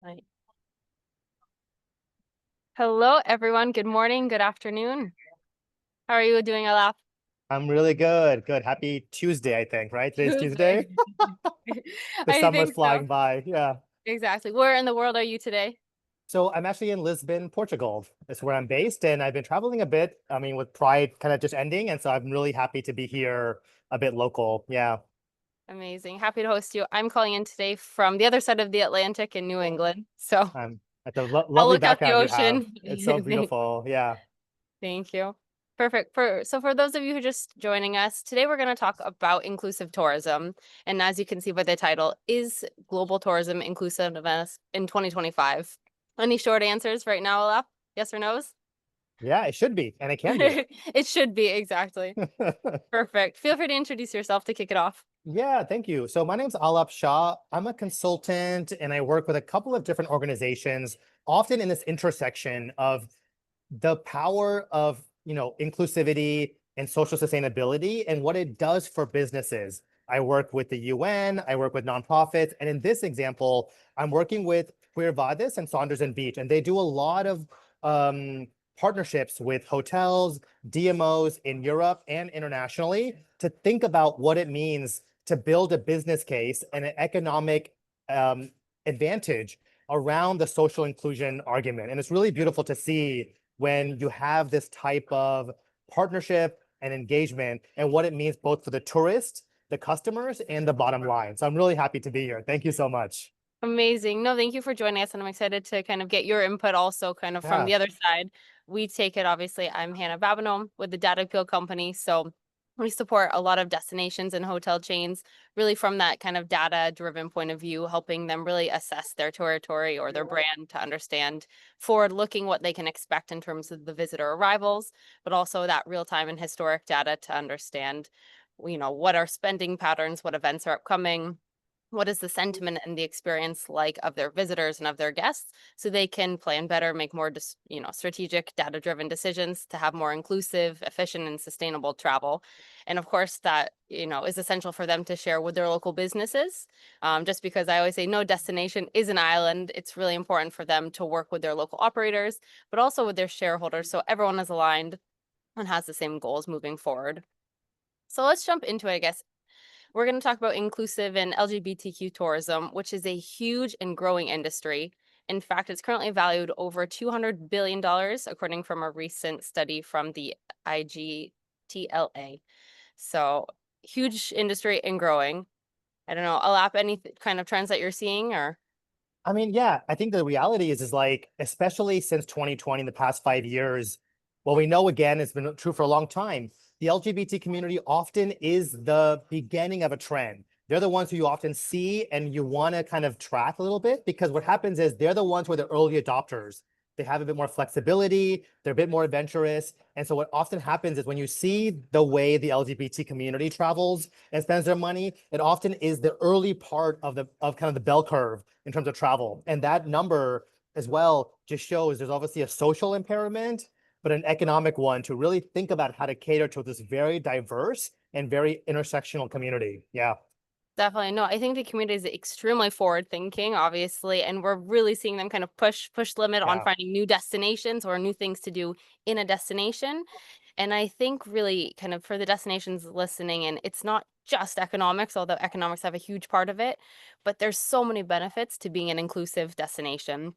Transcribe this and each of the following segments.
Right. Hello, everyone. Good morning. Good afternoon. How are you doing, Aalap? I'm really good. Good. Happy Tuesday, I think, right? Today's Tuesday. Tuesday. The I summer's think so. flying by. Yeah. Exactly. Where in the world are you today? So I'm actually in Lisbon, Portugal. That's where I'm based, and I've been traveling a bit. I mean, with Pride kind of just ending, and so I'm really happy to be here a bit local. Yeah. Amazing. Happy to host you. I'm calling in today from the other side of the Atlantic in New England. So At the I'll lovely look out the background you have. ocean. It's so beautiful. Yeah. Thank you. Perfect. For those of you who are just joining us, today we're going to talk about inclusive tourism. And as you can see by the title, is global tourism inclusive in 2025? Any short answers right now, Alap? Yes or no's? Yeah, it should be, and it can be. It should be, exactly. Perfect. Feel free to introduce yourself to kick it off. Yeah, thank you. So my name's Aalap Shah. I'm a consultant and I work with a couple of different organizations, often in this intersection of the power of inclusivity and social sustainability and what it does for businesses. I work with the UN, I work with nonprofits, and in this example, I'm working with Queervadis and Sonders and Beach, and they do a lot of partnerships with hotels, DMOs in Europe and internationally to think about what it means to build a business case and an economic advantage around the social inclusion argument. And it's really beautiful to see when you have this type of partnership and engagement and what it means both for the tourists, the customers, and the bottom line. So I'm really happy to be here. Thank you so much. Amazing. No, thank you for joining us, and I'm excited to kind of get your input also kind of from Yeah. the other side. We take it, obviously, I'm Hannah Babineau with the Data Appeal Company. So we support a lot of destinations and hotel chains, really from that kind of data-driven point of view, helping them really assess their territory or their brand to understand forward-looking what they can expect in terms of the visitor arrivals, but also that real-time and historic data to understand, what are spending patterns, what events are upcoming, what is the sentiment and the experience like of their visitors and of their guests, so they can plan better, make more strategic data driven decisions to have more inclusive, efficient, and sustainable travel. And of course that is essential for them to share with their local businesses. Just because I always say no destination is an island, it's really important for them to work with their local operators, but also with their shareholders, so everyone is aligned and has the same goals moving forward. So let's jump into it, I guess. We're going to talk about inclusive and LGBTQ tourism, which is a huge and growing industry. In fact, it's currently valued over $200 billion, according from a recent study from the IGTLA. So, huge industry and growing. I don't know, Alap, any kind of trends that you're seeing or? I mean, yeah, I think the reality is like, especially since 2020, in the past 5 years, well, we know again, it's been true for a long time. The LGBT community often is the beginning of a trend. They're the ones who you often see and you want to kind of track a little bit because what happens is they're the ones who are the early adopters. They have a bit more flexibility, they're a bit more adventurous. And so what often happens is when you see the way the LGBT community travels and spends their money, it often is the early part of kind of the bell curve in terms of travel. And that number as well just shows there's obviously a social impairment, but an economic one to really think about how to cater to this very diverse and very intersectional community. Yeah. Definitely. No, I think the community is extremely forward thinking, obviously, and we're really seeing them kind of push limit on Yeah. finding new destinations or new things to do in a destination. And I think really kind of for the destinations listening, and it's not just economics, although economics have a huge part of it, but there's so many benefits to being an inclusive destination.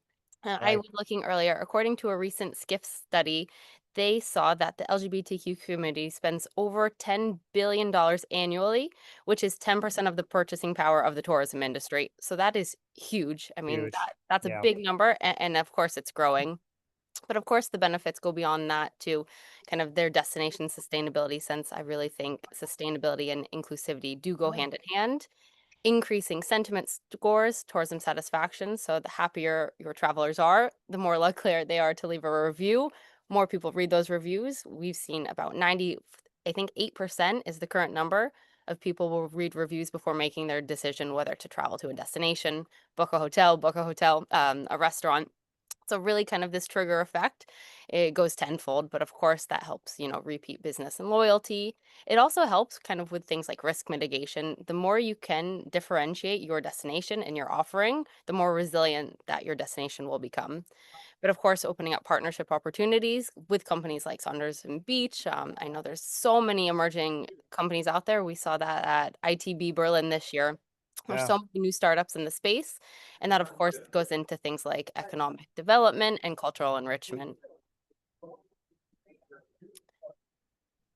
I Right. was looking earlier, according to a recent Skift study, they saw that the LGBTQ community spends over $10 billion annually, which is 10% of the purchasing power of the tourism industry. So that is huge. I mean, Huge. that's a Yeah. big number, and of course it's growing. But of course, the benefits go beyond that to kind of their destination sustainability, since I really think sustainability and inclusivity do go hand in hand. Increasing sentiment scores, tourism satisfaction. So the happier your travelers are, the more likely they are to leave a review. More people read those reviews. We've seen about 90, I think 8% is the current number of people will read reviews before making their decision whether to travel to a destination, book a hotel, a restaurant. So really kind of this trigger effect, it goes tenfold, but of course that helps, repeat business and loyalty. It also helps kind of with things like risk mitigation. The more you can differentiate your destination and your offering, the more resilient that your destination will become. But of course, opening up partnership opportunities with companies like Sonders and Beach. I know there's so many emerging companies out there. We saw that at ITB Berlin this year. There's Yeah. so many new startups in the space. And that, of course, goes into things like economic development and cultural enrichment.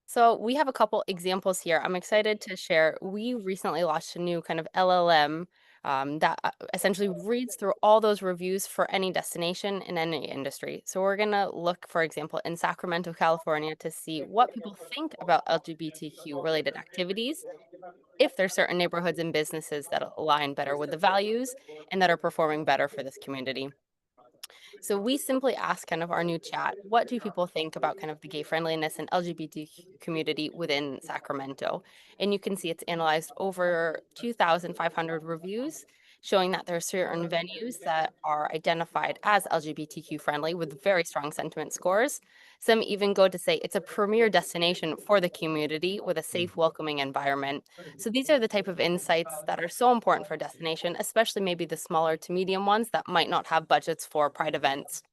So we have a couple examples here. I'm excited to share. We recently launched a new kind of LLM that essentially reads through all those reviews for any destination in any industry. So we're going to look, for example, in Sacramento, California, to see what people think about LGBTQ related activities, if there's certain neighborhoods and businesses that align better with the values and that are performing better for this community. So we simply ask kind of our new chat, what do people think about kind of the gay friendliness and LGBT community within Sacramento? And you can see it's analyzed over 2,500 reviews, showing that there are certain venues that are identified as LGBTQ friendly with very strong sentiment scores. Some even go to say it's a premier destination for the community with a safe, welcoming environment. So these are the type of insights that are so important for a destination, especially maybe the smaller to medium ones that might not have budgets for pride events,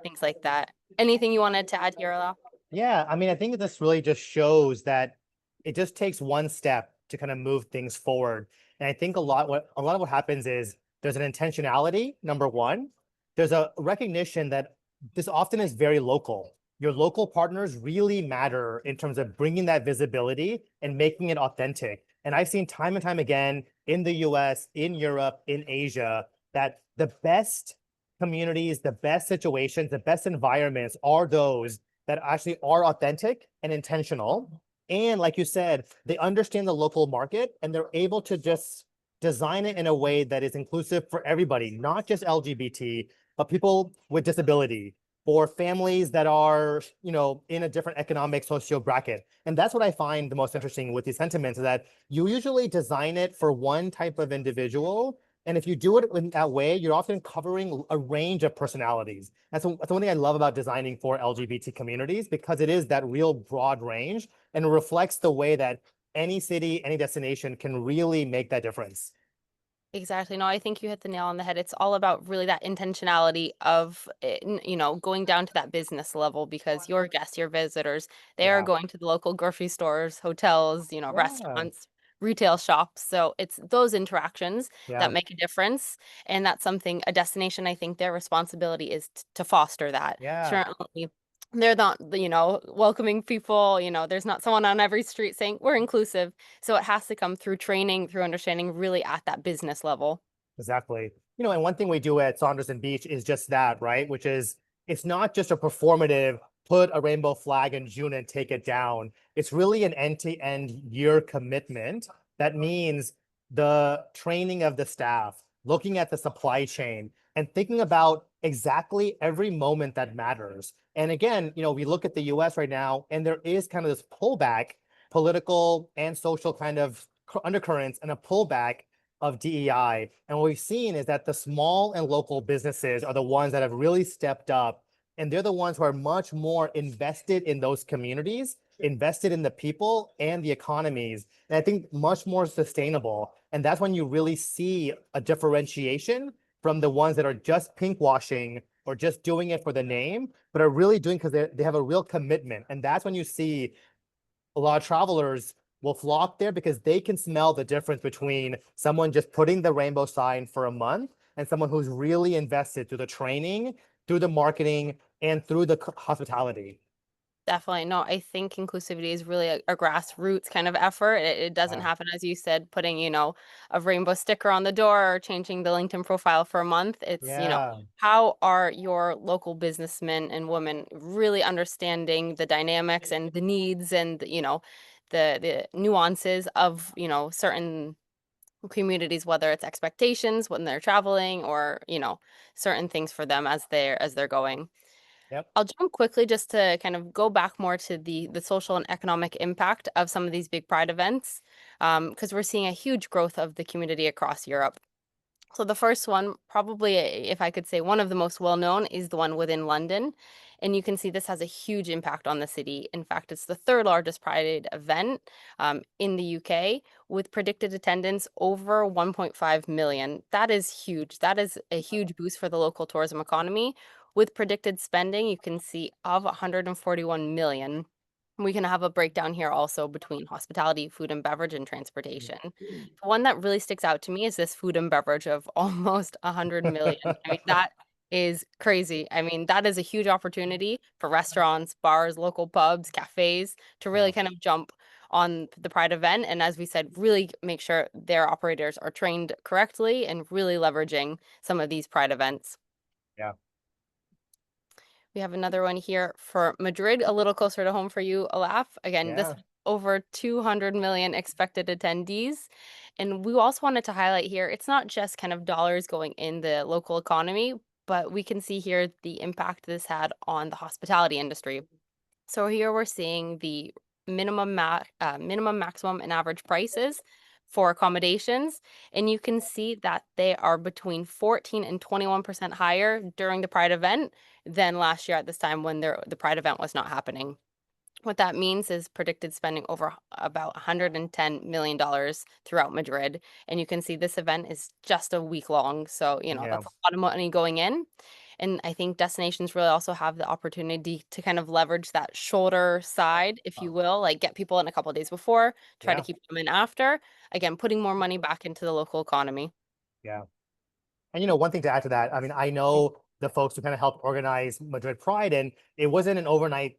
things like that. Anything you wanted to add here, Aalap? Yeah, I mean, I think this really just shows that it just takes one step to kind of move things forward. And I think a lot of what happens is there's an intentionality, number one. There's a recognition that this often is very local. Your local partners really matter in terms of bringing that visibility and making it authentic. And I've seen time and time again in the US, in Europe, in Asia, that the best communities, the best situations, the best environments are those that actually are authentic and intentional. And like you said, they understand the local market and they're able to just design it in a way that is inclusive for everybody, not just LGBT, but people with disability or families that are, in a different economic socio bracket. And that's what I find the most interesting with these sentiments is that you usually design it for one type of individual. And if you do it in that way, you're often covering a range of personalities. That's one thing I love about designing for LGBT communities because it is that real broad range and reflects the way that any city, any destination can really make that difference. Exactly. No, I think you hit the nail on the head. It's all about really that intentionality of, going down to that business level because your guests, your visitors, they are Yeah. going to the local grocery stores, hotels, Yeah. restaurants, retail shops. So it's those interactions that Yeah. make a difference. And that's something, a destination, I think their responsibility is to foster that. Yeah. Certainly, they're not, welcoming people, there's not someone on every street saying we're inclusive. So it has to come through training, through understanding really at that business level. Exactly. And one thing we do at Saunders and Beach is just that, right? Which is it's not just a performative, put a rainbow flag in June and take it down. It's really an end-to-end year commitment. That means the training of the staff, looking at the supply chain, and thinking about exactly every moment that matters. And again, we look at the US right now, and there is kind of this pullback, political and social kind of undercurrents, and a pullback of DEI. And what we've seen is that the small and local businesses are the ones that have really stepped up. And they're the ones who are much more invested in those communities, invested in the people and the economies. And I think much more sustainable. And that's when you really see a differentiation from the ones that are just pinkwashing or just doing it for the name, but are really doing because they have a real commitment. And that's when you see a lot of travelers will flock there because they can smell the difference between someone just putting the rainbow sign for a month and someone who's really invested through the training, through the marketing, and through the hospitality. Definitely. No, I think inclusivity is really a grassroots kind of effort. It doesn't Yeah. happen, as you said, putting, a rainbow sticker on the door or changing the LinkedIn profile for a month. It's, Yeah. how are your local businessmen and women really understanding the dynamics and the needs and, the nuances of, certain communities, whether it's expectations when they're traveling or, certain things for them as they're going. Yep. I'll jump quickly just to kind of go back more to the social and economic impact of some of these big pride events, because we're seeing a huge growth of the community across Europe. So the first one, probably if I could say one of the most well-known, is the one within London. And you can see this has a huge impact on the city. In fact, it's the third largest Pride event in the UK with predicted attendance over 1.5 million. That is huge. That is a huge boost for the local tourism economy. With predicted spending, you can see of 141 million. We can have a breakdown here also between hospitality, food and beverage, and transportation. One that really sticks out to me is this food and beverage of almost 100 million. I mean, that is crazy. I mean, that is a huge opportunity for restaurants, bars, local pubs, cafes to Yeah, really kind of jump on the Pride event. And as we said, really make sure their operators are trained correctly and really leveraging some of these Pride events. yeah, We have another one here for Madrid, a little closer to home for you, Aalap. Again, this yeah. over 200 million expected attendees. And we also wanted to highlight here, it's not just kind of dollars going in the local economy, but we can see here the impact this had on the hospitality industry. So here we're seeing the minimum, maximum, and average prices for accommodations, and you can see that they are between 14 and 21% higher during the Pride event than last year at this time when the Pride event was not happening. What that means is predicted spending over about $110 million throughout Madrid. And you can see this event is just a week long. So, Yeah. that's a lot of money going in. And I think destinations really also have the opportunity to kind of leverage that shoulder side, if you will, like get people in a couple of days before, try to Yeah, keep them in after. Again, putting more money back into the local economy. yeah. And one thing to add to that, I mean, I know the folks who kind of helped organize Madrid Pride, and it wasn't an overnight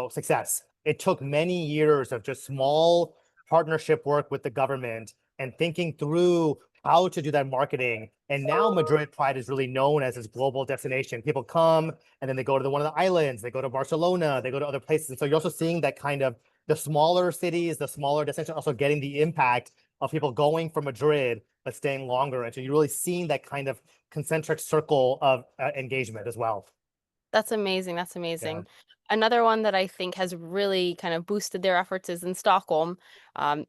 success. It took many years of just small partnership work with the government and thinking through how to do that marketing. And now Madrid Pride is really known as this global destination. People come and then they go to one of the islands, they go to Barcelona, they go to other places. And so you're also seeing that kind of the smaller cities, the smaller destinations also getting the impact of people going from Madrid but staying longer. And so you're really seeing that kind of concentric circle of engagement as well. That's amazing, that's Yeah. amazing. Another one that I think has really kind of boosted their efforts is in Stockholm.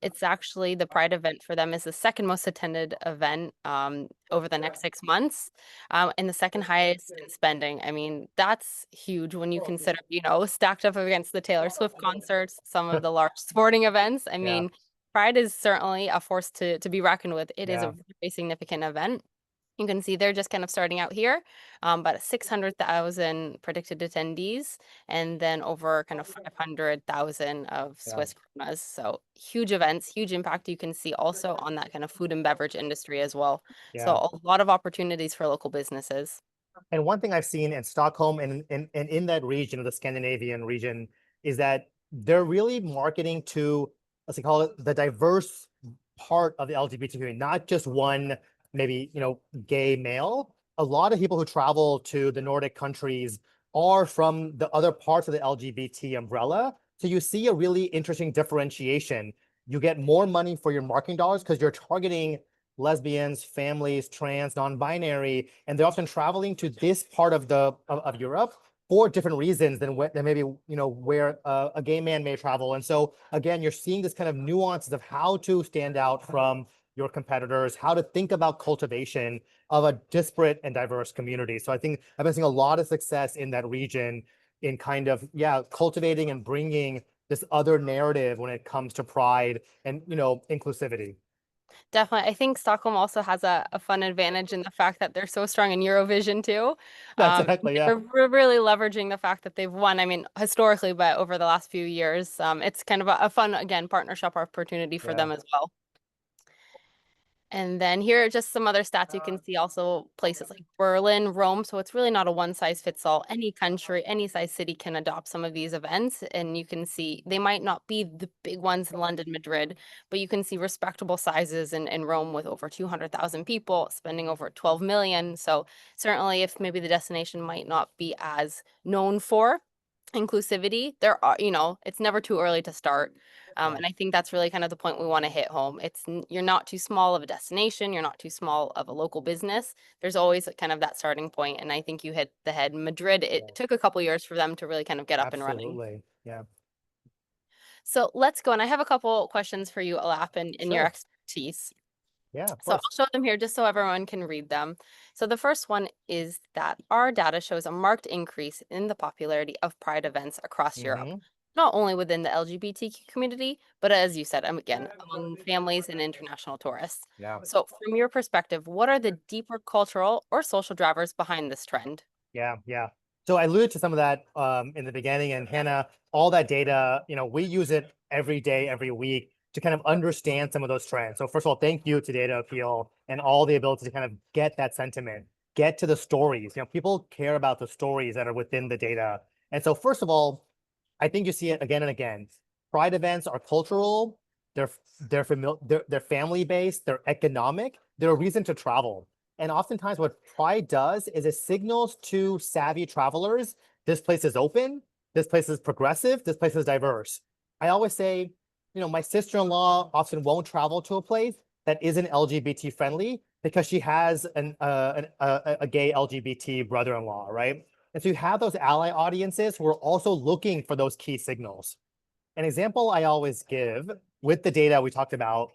It's actually the Pride event for them is the second most attended event over the next 6 months, and the second highest in spending. I mean, that's huge when you consider, stacked up against the Taylor Swift concerts, some of the large sporting events. I Yeah. mean, Pride is certainly a force to be reckoned with. It is a Yeah. very significant event. You can see they're just kind of starting out here, but 600,000 predicted attendees, and then over kind of 500,000 of Yeah. Swiss kronas. So huge events, huge impact. You can see also on that kind of food and beverage industry as well. So Yeah. a lot of opportunities for local businesses. And one thing I've seen in Stockholm and in that region of the Scandinavian region is that they're really marketing to, let's call it the diverse part of the LGBT community, not just one, maybe, gay male. A lot of people who travel to the Nordic countries are from the other parts of the LGBT umbrella. So you see a really interesting differentiation. You get more money for your marketing dollars because you're targeting lesbians, families, trans, non-binary, and they're often traveling to this part of of Europe for different reasons than maybe where a gay man may travel. And so again, you're seeing this kind of nuances of how to stand out from your competitors, how to think about cultivation of a disparate and diverse community. So I think I've been seeing a lot of success in that region in kind of, yeah, cultivating and bringing this other narrative when it comes to pride and inclusivity. Definitely. I think Stockholm also has a fun advantage in the fact that they're so strong in Eurovision too. That's exactly, yeah. They're really leveraging the fact that they've won, I mean, historically, but over the last few years, it's kind of a fun, again, partnership opportunity for Yeah. them as well. And then here are just some other stats. You can see also places like Berlin, Rome. So it's really not a one size fits all. Any country, any size city can adopt some of these events. And you can see they might not be the big ones in London, Madrid, but you can see respectable sizes in Rome with over 200,000 people spending over 12 million. So certainly if maybe the destination might not be as known for inclusivity, there are, it's never too early to start. Yeah. And I think that's really kind of the point we want to hit home. You're not too small of a destination, you're not too small of a local business. There's always kind of that starting point, and I think you hit the head. Madrid, Yeah. it took a couple years for them to really kind of get up and running. Absolutely. Yeah. So let's go, and I have a couple questions for you, Alap, and your Sure. expertise. Yeah, of So I'll course. show them here just so everyone can read them. So the first one is that our data shows a marked increase in the popularity of pride events across Europe, Hmm. not only within the LGBTQ community, but as you said, again, among families and international tourists. Yeah. So from your perspective, what are the deeper cultural or social drivers behind this trend? Yeah, yeah. So I alluded to some of that in the beginning, and Hannah, all that data, we use it every day, every week to kind of understand some of those trends. So first of all, thank you to Data Appeal and all the ability to kind of get that sentiment, get to the stories. People care about the stories that are within the data. And so first of all, I think you see it again and again. Pride events are cultural, they're family based, they're economic, they're a reason to travel. And oftentimes, what Pride does is it signals to savvy travelers this place is open, this place is progressive, this place is diverse. I always say, my sister in law often won't travel to a place that isn't LGBT friendly because she has a gay LGBT brother in law, right? And so you have those ally audiences who are also looking for those key signals. An example I always give with the data we talked about,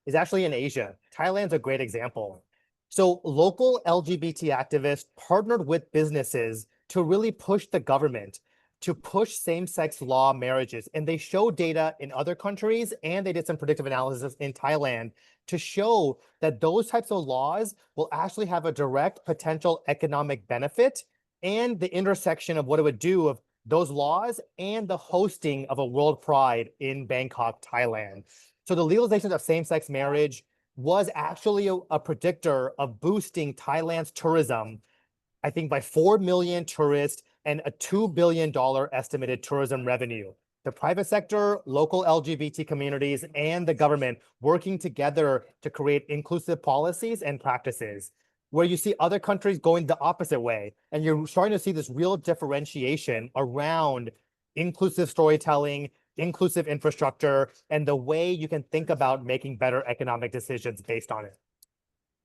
is actually in Asia. Thailand's a great example. So local LGBT activists partnered with businesses to really push the government to push same-sex law marriages. And they showed data in other countries, and they did some predictive analysis in Thailand to show that those types of laws will actually have a direct potential economic benefit, and the intersection of what it would do of those laws and the hosting of a World Pride in Bangkok, Thailand. So the legalization of same-sex marriage was actually a predictor of boosting Thailand's tourism, I think, by 4 million tourists and a $2 billion estimated tourism revenue. The private sector, local LGBT communities, and the government working together to create inclusive policies and practices, where you see other countries going the opposite way. And you're starting to see this real differentiation around inclusive storytelling, inclusive infrastructure, and the way you can think about making better economic decisions based on it.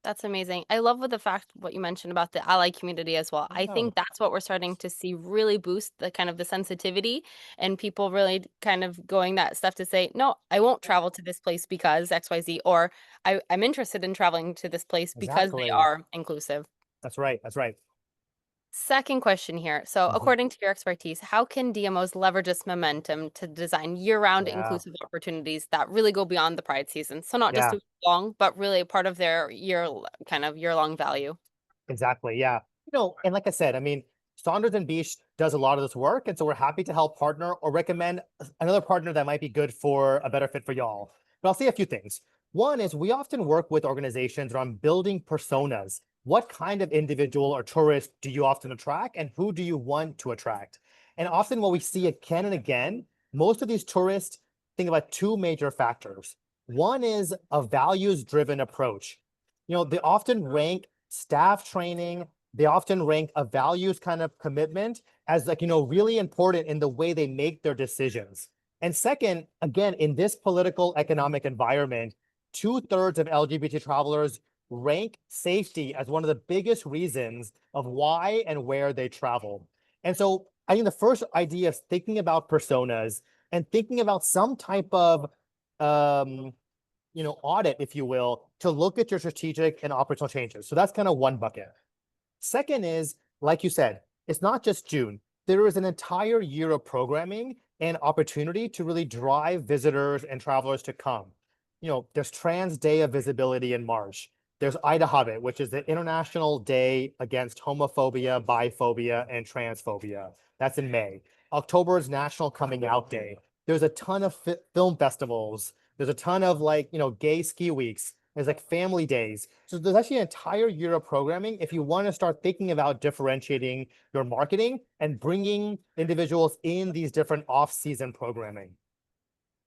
That's amazing. I love what the fact what you mentioned about the ally community as well. I Oh, think that's what we're starting to see really boost the kind of the sensitivity and people really kind of going that stuff to say, no, I won't travel to this place because XYZ, or I'm interested in traveling to this place because they exactly. are inclusive. That's right. That's right. Second question here. So, Mhm. according to your expertise, how can DMOs leverage this momentum to design year-round Yeah. inclusive opportunities that really go beyond the Pride season? So, not just Yeah. a long, but really part of their kind of year-long value. Exactly. Yeah. And like I said, I mean, Saunders and Beach does a lot of this work. And so we're happy to help partner or recommend another partner that might be good for a better fit for y'all. But I'll say a few things. One is we often work with organizations around building personas. What kind of individual or tourist do you often attract, and who do you want to attract? And often what we see again and again, most of these tourists think about two major factors. One is a values driven approach. They often rank staff training, they often rank a values kind of commitment as, like, really important in the way they make their decisions. And second, again, in this political economic environment, 2/3 of LGBT travelers rank safety as one of the biggest reasons of why and where they travel. And so I think the first idea is thinking about personas and thinking about some type of um, audit, if you will, to look at your strategic and operational changes. So that's kind of one bucket. Second is, like you said, it's not just June. There is an entire year of programming and opportunity to really drive visitors and travelers to come. There's Trans Day of Visibility in March. There's Idahabit, which is the International Day Against Homophobia, Biphobia, and Transphobia. That's in May. October is National Coming Out Day. There's a ton of film festivals. There's a ton of, like, gay ski weeks. There's like family days. So there's actually an entire year of programming if you want to start thinking about differentiating your marketing and bringing individuals in these different off-season programming.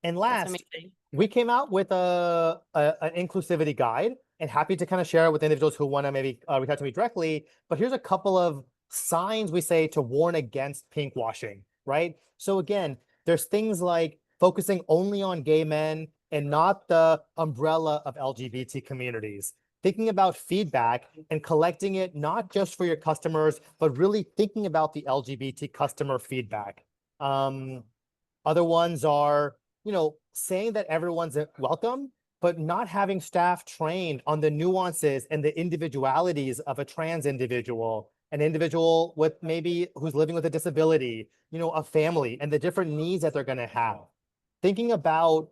And That's last, amazing. we came out with an inclusivity guide, and happy to kind of share it with individuals who want to maybe reach out to me directly. But here's a couple of signs we say to warn against pink washing, right? So again, there's things like focusing only on gay men and not the umbrella of LGBT communities. Thinking about feedback and collecting it not just for your customers, but really thinking about the LGBT customer feedback. Um, Other ones are, saying that everyone's welcome, but not having staff trained on the nuances and the individualities of a trans individual, an individual with maybe who's living with a disability, a family, and the different needs that they're going to have. Thinking about,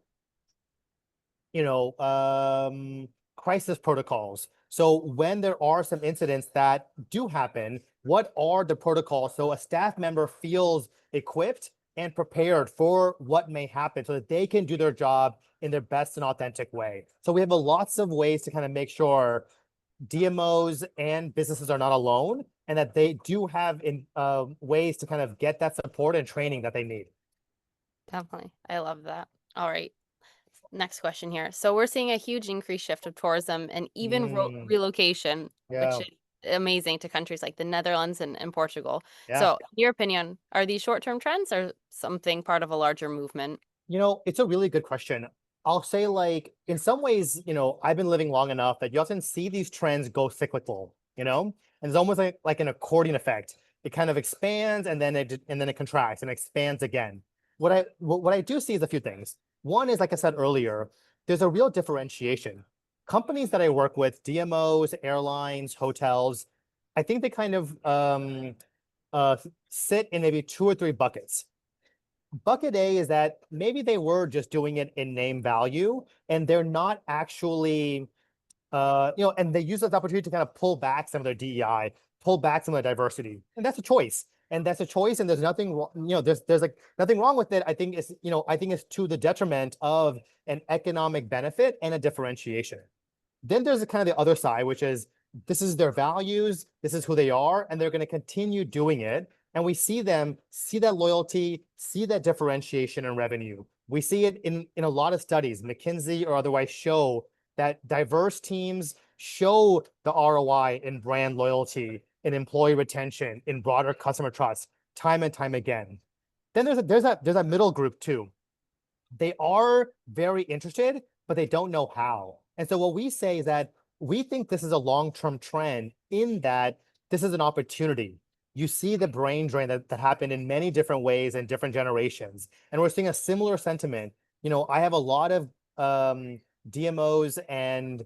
crisis protocols. So when there are some incidents that do happen, what are the protocols so a staff member feels equipped and prepared for what may happen so that they can do their job in their best and authentic way. So we have lots of ways to kind of make sure DMOs and businesses are not alone and that they do have ways to kind of get that support and training that they need. Definitely. I love that. All right. Next question here. So we're seeing a huge increased shift of tourism and even relocation, which Yeah, is amazing to countries like the Netherlands and Portugal. yeah. So in your opinion, are these short-term trends or something part of a larger movement? It's a really good question. I'll say, like, in some ways, I've been living long enough that you often see these trends go cyclical, and it's almost like an accordion effect. It kind of expands and then it contracts and expands again. What I do see is a few things. One is, like I said earlier, there's a real differentiation. Companies that I work with, DMOs, airlines, hotels, I think they kind of sit in maybe two or three buckets. Bucket A is that maybe they were just doing it in name value and they're not actually, and they use this opportunity to kind of pull back some of their DEI, pull back some of their diversity. And that's a choice. And that's a choice. And there's nothing, there's like nothing wrong with it. I think it's to the detriment of an economic benefit and a differentiation. Then there's kind of the other side, which is this is their values, this is who they are, and they're going to continue doing it. And we see them see that loyalty, see that differentiation in revenue. We see it in a lot of studies, McKinsey or otherwise, show that diverse teams show the ROI in brand loyalty, in employee retention, in broader customer trust, time and time again. Then there's a middle group too. They are very interested, but they don't know how. And so what we say is that we think this is a long-term trend in that this is an opportunity. You see the brain drain that happened in many different ways in different generations. And we're seeing a similar sentiment. I have a lot of DMOs and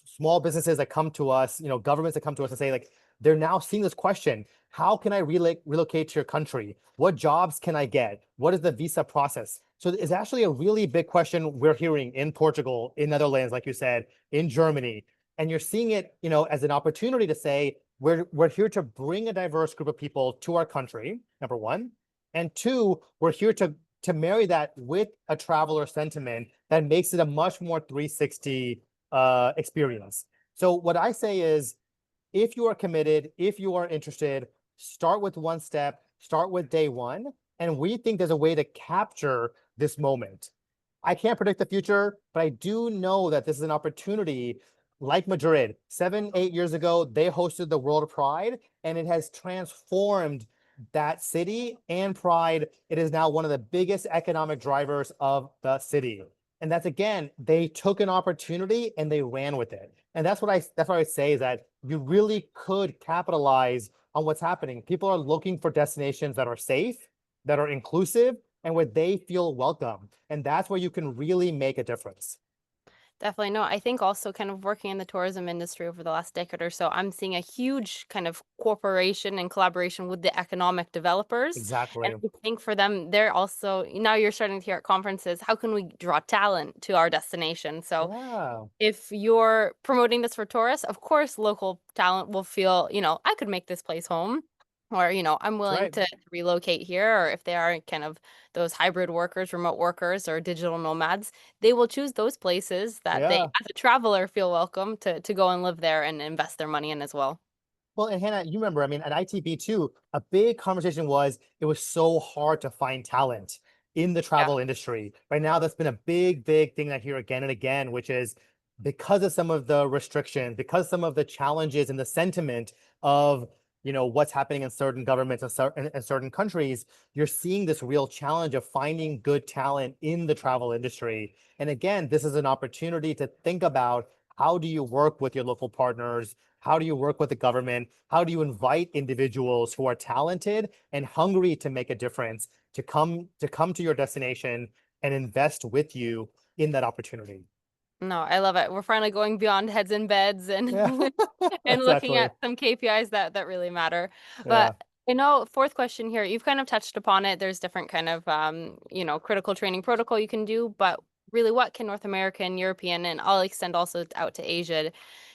small businesses that come to us, governments that come to us and say, like, they're now seeing this question: how can I relocate to your country? What jobs can I get? What is the visa process? So it's actually a really big question we're hearing in Portugal, in Netherlands, like you said, in Germany. And you're seeing it, as an opportunity to say, we're here to bring a diverse group of people to our country, number one. And two, we're here to marry that with a traveler sentiment that makes it a much more 360 experience. So what I say is, if you are committed, if you are interested, start with one step, start with day one. And we think there's a way to capture this moment. I can't predict the future, but I do know that this is an opportunity. Like Madrid, 7, 8 years ago, they hosted the World Pride, and it has transformed that city and Pride. It is now one of the biggest economic drivers of the city. And that's, again, they took an opportunity and they ran with it. And that's what I say is that you really could capitalize on what's happening. People are looking for destinations that are safe, that are inclusive, and where they feel welcome. And that's where you can really make a difference. Definitely. No, I think also kind of working in the tourism industry over the last decade or so, I'm seeing a huge kind of cooperation and collaboration with the economic developers. And Exactly. I think for them, they're also, now you're starting to hear at conferences, how can we draw talent to our destination? So Yeah, if you're promoting this for tourists, of course, local talent will feel, I could make this place home, or, I'm that's willing right. to relocate here. Or if they are kind of those hybrid workers, remote workers, or digital nomads, they will choose those places that they, Yeah. as a traveler, feel welcome to go and live there and invest their money in as well. Well, and Hannah, you remember, I mean, at ITB too, a big conversation was it was so hard to find talent in the Yeah. travel industry. Right now, that's been a big, big thing I hear again and again, which is because of some of the restrictions, because some of the challenges and the sentiment of, what's happening in certain governments and certain countries, you're seeing this real challenge of finding good talent in the travel industry. And again, this is an opportunity to think about, how do you work with your local partners? How do you work with the government? How do you invite individuals who are talented and hungry to make a difference to come to your destination and invest with you? in that opportunity. No, I love it. We're finally going beyond heads in beds and Yeah, and looking exactly. at some KPIs that really matter. But Yeah, fourth question here, you've kind of touched upon it. There's different kind of critical training protocol you can do, but really what can North American, European, and I'll extend also out to Asia,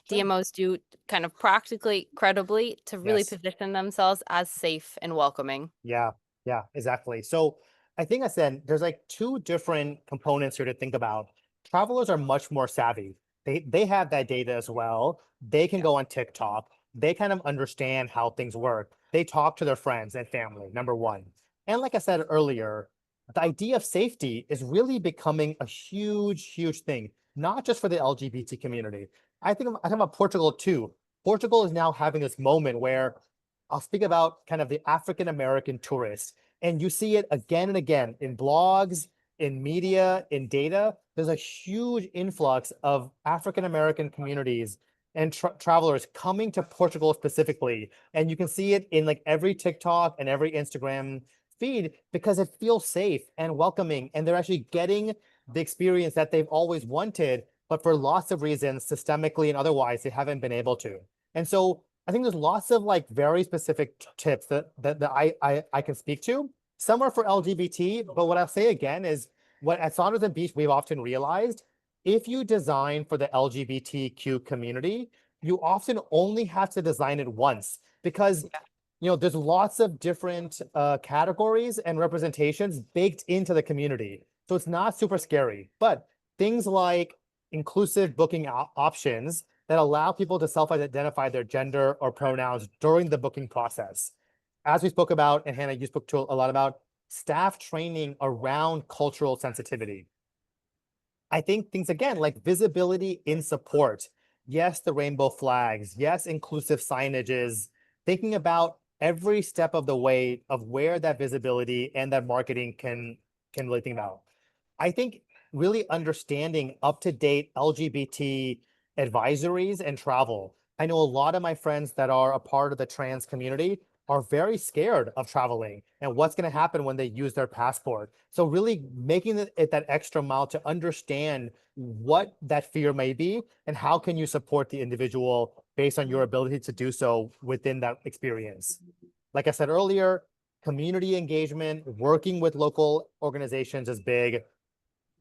sure. DMOs do kind of practically, credibly to really Yes. position themselves as safe and welcoming? Yeah, yeah, exactly. So I think I said there's like two different components here to think about. Travelers are much more savvy. They have that data as well. They can Yeah. go on TikTok. They kind of understand how things work. They talk to their friends and family, number one. And like I said earlier, the idea of safety is really becoming a huge, huge thing, not just for the LGBT community. I think about Portugal too. Portugal is now having this moment where I'll speak about kind of the African American tourist. And you see it again and again in blogs, in media, in data. There's a huge influx of African American communities and travelers coming to Portugal specifically. And you can see it in like every TikTok and every Instagram feed because it feels safe and welcoming. And they're actually getting the experience that they've always wanted, but for lots of reasons, systemically and otherwise, they haven't been able to. And so I think there's lots of like very specific tips that I can speak to. Some are for LGBT, but what I'll say again is what at Sonders and Beach we've often realized, if you design for the LGBTQ community, you often only have to design it once because there's lots of different categories and representations baked into the community. So it's not super scary, but things like inclusive booking options that allow people to self-identify their gender or pronouns during the booking process. As we spoke about, and Hannah, you spoke to a lot about staff training around cultural sensitivity. I think things again like visibility in support. Yes, the rainbow flags. Yes, inclusive signages. Thinking about every step of the way of where that visibility and that marketing can really think about. I think really understanding up-to-date LGBT advisories and travel. I know a lot of my friends that are a part of the trans community are very scared of traveling and what's going to happen when they use their passport. So really making it that extra mile to understand what that fear may be and how can you support the individual based on your ability to do so within that experience. Like I said earlier, community engagement, working with local organizations is big,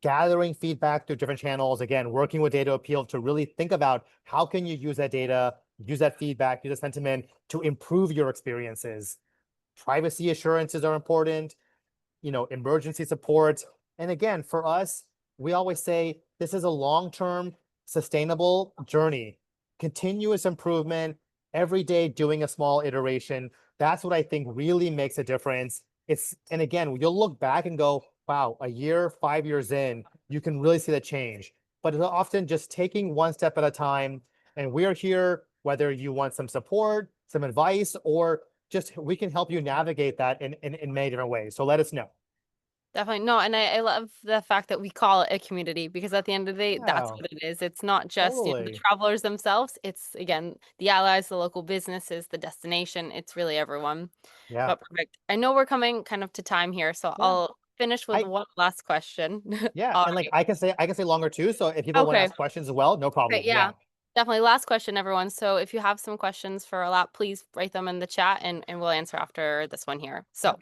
gathering feedback through different channels, again, working with data appeal to really think about how can you use that data, use that feedback, use that sentiment to improve your experiences. Privacy assurances are important, emergency support. And again, for us, we always say this is a long-term sustainable journey, continuous improvement, every day doing a small iteration. That's what I think really makes a difference. And again, you'll look back and go, wow, a year, 5 years in, you can really see the change. But it's often just taking one step at a time. And we're here, whether you want some support, some advice, or just we can help you navigate that in many different ways. So let us know. Definitely. No, and I love the fact that we call it a community because at the end of the day, that's Yeah, what it is. It's not just, the totally. travelers themselves. It's again, the allies, the local businesses, the destination. It's really everyone. Yeah, But perfect. I know we're coming kind of to time here, so yeah. I'll finish with I one last question. yeah, All and like right. I can say longer too. So if people want to Okay. ask questions as well, no Great. problem. Yeah. Yeah. Definitely. Last question, everyone. So if you have some questions for Aalap, please write them in the chat and we'll answer after this one here. So Yep.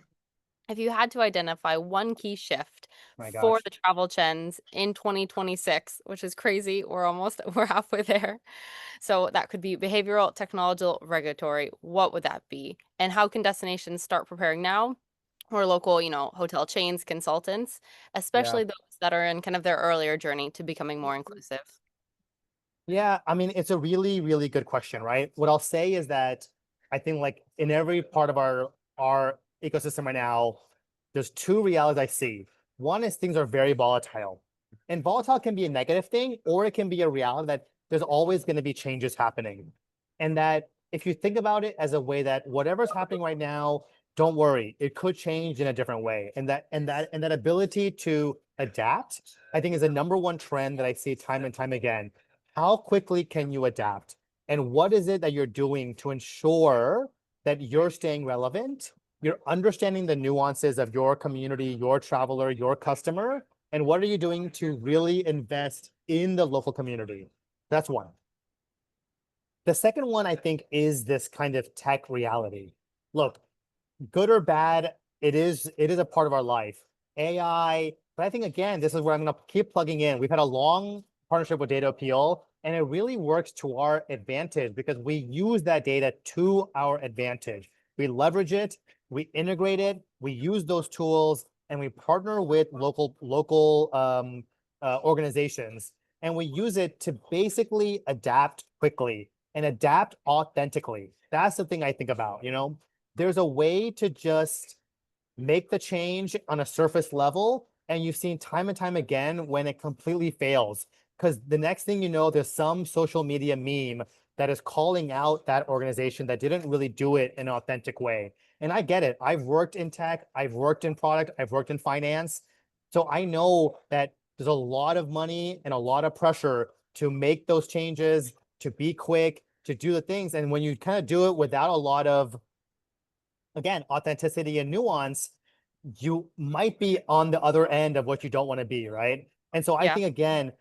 if you had to identify one key shift My for gosh. the travel trends in 2026, which is crazy, we're halfway there. So that could be behavioral, technological, regulatory. What would that be? And how can destinations start preparing now? Or local, hotel chains, consultants, Yeah. especially those that are in kind of their earlier journey to becoming more inclusive. Yeah, I mean, it's a really, really good question, right? What I'll say is that I think like in every part of our ecosystem right now, there's two realities I see. One is things are very volatile. And volatile can be a negative thing, or it can be a reality that there's always going to be changes happening. And that if you think about it as a way that whatever's happening right now, don't worry, it could change in a different way. And that ability to adapt, I think is a number one trend that I see time and time again. How quickly can you adapt? And what is it that you're doing to ensure that you're staying relevant? You're understanding the nuances of your community, your traveler, your customer, And what are you doing to really invest in the local community? That's one. The second one, I think, is this kind of tech reality. Look, good or bad, it is a part of our life. AI, but I think again, this is where I'm going to keep plugging in. We've had a long partnership with Data Appeal, and it really works to our advantage because we use that data to our advantage. We leverage it, we integrate it, we use those tools, and we partner with local organizations, and we use it to basically adapt quickly and adapt authentically. That's the thing I think about, there's a way to just make the change on a surface level. And you've seen time and time again when it completely fails. Because the next thing you know, there's some social media meme that is calling out that organization that didn't really do it in an authentic way. And I get it. I've worked in tech, I've worked in product, I've worked in finance. So I know that there's a lot of money and a lot of pressure to make those changes, to be quick, to do the things. And when you kind of do it without a lot of, again, authenticity and nuance, you might be on the other end of what you don't want to be, right? And so I Yeah. think, again,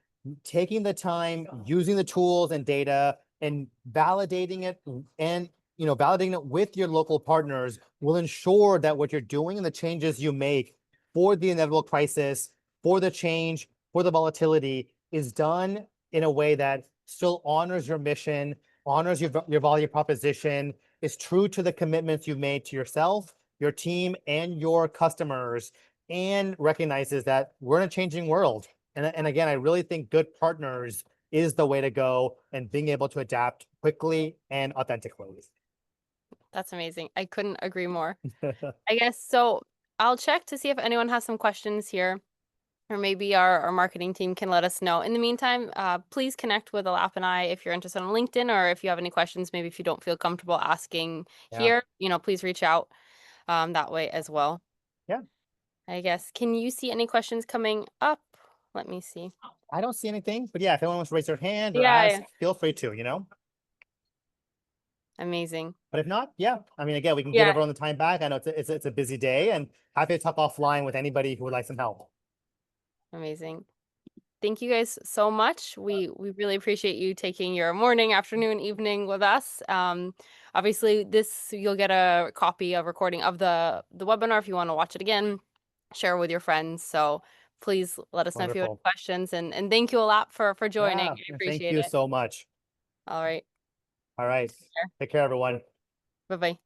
taking the time, using the tools and data and validating it and validating it with your local partners will ensure that what you're doing and the changes you make for the inevitable crisis, for the change, for the volatility is done in a way that still honors your mission, honors your value proposition, is true to the commitments you've made to yourself, your team, and your customers, and recognizes that we're in a changing world. And again, I really think good partners is the way to go and being able to adapt quickly and authentically. That's amazing. I couldn't agree more. I guess so. I'll check to see if anyone has some questions here, or maybe our marketing team can let us know. In the meantime, please connect with Aalap and I if you're interested on LinkedIn, or if you have any questions, maybe if you don't feel comfortable asking Yeah. here, please reach out that way as well. Yeah. I guess. Can you see any questions coming up? Let me see. I don't see anything, but yeah, if anyone wants to raise their hand or Yeah, ask, yeah. feel free to. Amazing. But if not, yeah, I mean, again, we can give Yeah, everyone the time back. I know it's a busy day, and happy to talk offline with anybody who would like some help. amazing. Thank you guys so much. We really appreciate you taking your morning, afternoon, evening with us. Obviously, this you'll get a copy, a recording of the webinar if you want to watch it again, share with your friends. So please let us know if you have any Wonderful. questions. And thank you a lot for joining. Yeah, I thank appreciate you it. so much. All right. All right. Take care, everyone. Bye bye.